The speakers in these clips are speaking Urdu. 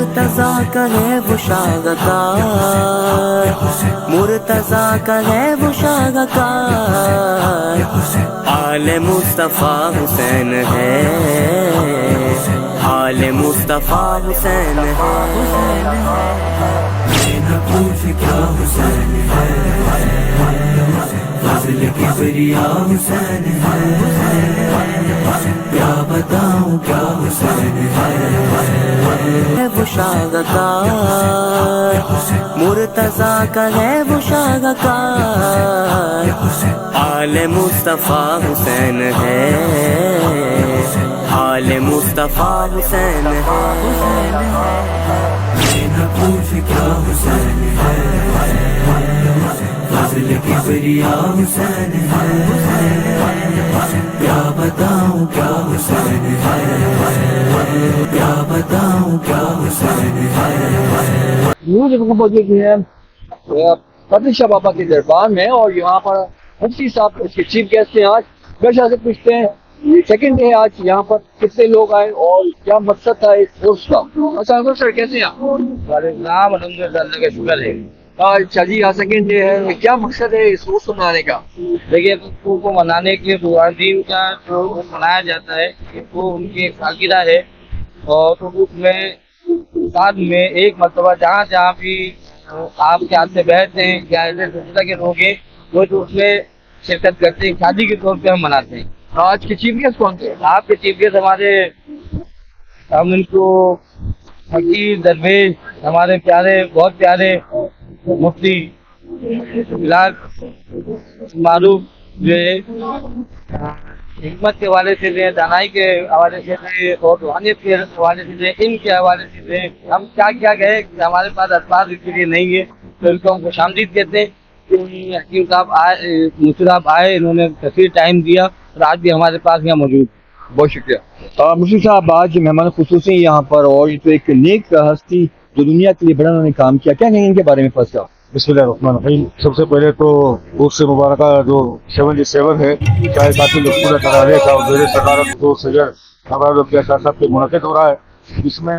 مرتضیٰ کا ہے وہ شاہکار، مرتضیٰ کا ہے وہ شاہکار، آل مصطفیٰ حسین ہے، آل مصطفیٰ حسین ہے۔ نہ پوچھ کیا حسین ہے، فضل کبریا حسین ہے، کیا بتاؤں کیا حسین ہے وہ شاہکار، مرتضیٰ کا ہے وہ شاہکار، آل مصطفیٰ حسین ہے، آل مصطفیٰ حسین ہے۔ نہ پوچھ کیا حسین ہے، فضل کبریا حسین ہے، کیا بتاؤں کیا حسین ہے، کیا بتاؤں کیا حسین ہے۔ نیوز موجود ہے پتلی شاہ بابا کے دربار میں، اور یہاں پر مفتی صاحب اس کے چیف گیسٹ ہیں آج۔ گرشا سے پوچھتے ہیں سیکنڈ ڈے آج یہاں پر کتنے لوگ آئے اور کیا مقصد تھا اس کورس کا؟ السلام سر، کیسے ہیں آپ؟ وعلیکم السلام، الحمدللہ، اللہ کا شکر ہے۔ اچھا جی، آج سیکنڈ ڈے ہے، کیا مقصد ہے اس کورس کو منانے کا؟ دیکھیے، بچوں کو منانے کے لیے دین کا جو منایا جاتا ہے وہ ان کی ایک سالگرہ ہے، اور اس میں سال میں ایک مرتبہ جہاں جہاں بھی آپ کے ہاتھ سے بیٹھتے ہیں یا ایسے دوسرا کے لوگ ہیں وہ تو اس میں شرکت کرتے ہیں، شادی کے طور پہ ہم مناتے ہیں۔ آج کے چیف گیسٹ کون تھے؟ آپ کے چیف گیسٹ ہمارے، ہم ان کو فقیر درویش، ہمارے پیارے، بہت پیارے مفتی بلال معروف جو ہے حکمت کے حوالے سے دیں، دانائی کے حوالے سے دیں اور روحانیت کے حوالے سے دیں، ان کے حوالے سے دیں۔ ہم کیا کیا گئے کہ ہمارے پاس الفاظ اس کے لیے نہیں ہے، تو ان کو ہم خوش آمدید کہتے ہیں۔ حکیم صاحب آئے، مفتی صاحب آئے، انہوں نے کثیر ٹائم دیا اور آج بھی ہمارے پاس یہاں موجود۔ بہت شکریہ مفتی صاحب، آج مہمان خصوصی یہاں پر، اور یہ تو ایک نیک ہستی جو دنیا کے لیے بڑا انہوں نے کام کیا، کیا کہیں ان کے بارے میں فرسٹ آپ؟ بسم اللہ الرحمن الرحیم۔ سب سے پہلے تو عرس مبارکہ جو 77 ہے، چاہے قاتل پورا ترارے کا اور زیر صدارت تو سید ہمارا شاہ صاحب پہ منعقد ہو رہا ہے، جس میں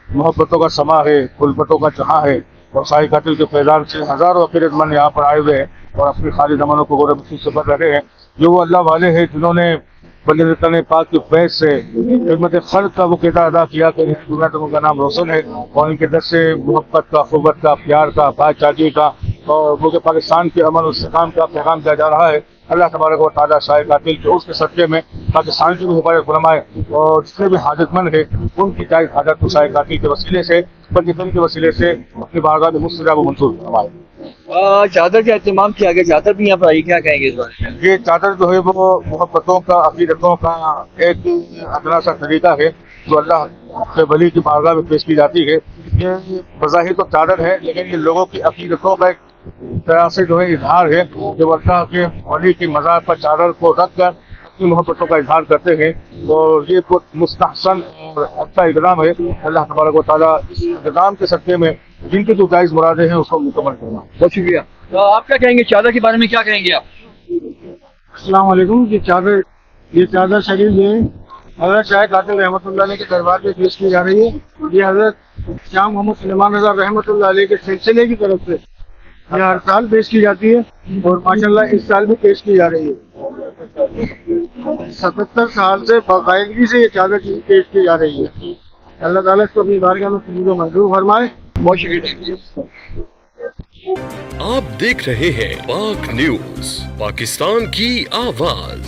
محبتوں کا سما ہے، الفتوں کا جہاں ہے، اور شاہی قاتل کے فیضان سے ہزاروں عقیدت مند یہاں پر آئے ہوئے ہیں اور اپنی خالد امانوں کو غور مخصوص سے بڑھ رہے ہیں، جو وہ اللہ والے ہیں جنہوں نے بندے پاک کے فیض سے خدمت خلق کا وہ کردار ادا کیا کہ دنیا تک ان کا نام روشن ہے، اور ان کے در سے محبت کا، قوت کا، پیار کا، بھائی چارگی کا اور ملک پاکستان کے امن و استحکام کا پیغام دیا جا رہا ہے۔ اللہ تبارک و تعالیٰ شاہ قاتل کے اس کے صدقے میں پاکستان کی بھی حفاظت فرمائے، اور جتنے بھی حاجت مند ہے ان کی جائز حاجت کو شاہ قاتل کے وسیلے سے، پنجتن کے وسیلے سے اپنی بارگاہ میں مستجاب و منظور فرمائے۔ چادر کا اہتمام کیا گیا، چادر بھی یہاں پر آئی، کیا کہیں گے اس بارے میں؟ یہ چادر جو ہے وہ محبتوں کا، عقیدتوں کا ایک ادنا سا طریقہ ہے جو اللہ کے ولی کی بارگاہ میں پیش کی جاتی ہے۔ یہ بظاہر تو چادر ہے، لیکن یہ لوگوں کی عقیدتوں کا ایک طرح سے جو ہے اظہار ہے، جو اللہ کے ولی کی مزار پر چادر کو رکھ کر اپنی محبتوں کا اظہار کرتے ہیں، اور یہ بہت مستحسن اور اچھا اقدام ہے۔ اللہ تبارک و تعالیٰ اس اقدام کے صدقے میں جن کی جو جائز مرادیں ہیں اس کو مکمل کرنا۔ بہت شکریہ۔ تو آپ کیا کہیں گے چادر کے بارے میں، کیا کہیں گے آپ؟ السلام علیکم۔ یہ چادر شریف جو ہے حضرت شاہ قاتل رحمۃ اللہ علیہ کے دربار میں پیش کی جا رہی ہے۔ یہ حضرت شاہ محمد سلیمان رضا رحمۃ اللہ علیہ کے سلسلے کی طرف سے یہ ہر سال پیش کی جاتی ہے، اور ماشاءاللہ اس سال بھی پیش کی جا رہی ہے۔ 77 سال سے باقاعدگی سے یہ چادر پیش کی جا رہی ہے۔ اللہ تعالیٰ اس کو اپنی بارگاہ میں قبول و منظور فرمائے۔ بہت شکریہ۔ آپ دیکھ رہے ہیں پاک نیوز، پاکستان کی آواز۔